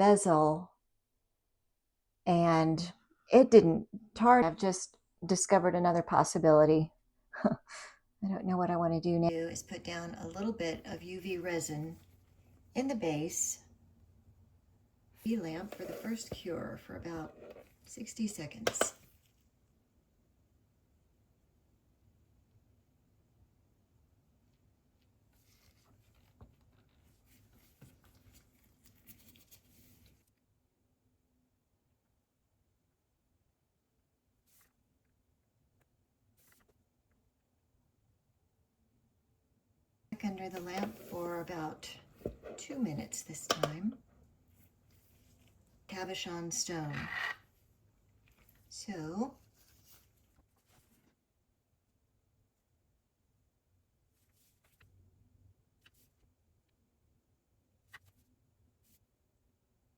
bezel, and it didn't tarnish. I've just discovered another possibility. I don't know what I want to do now. Is put down a little bit of UV resin in the base. Lamp for the first cure for about 60 seconds. Under the lamp for about 2 minutes this time. Cabochon stone. So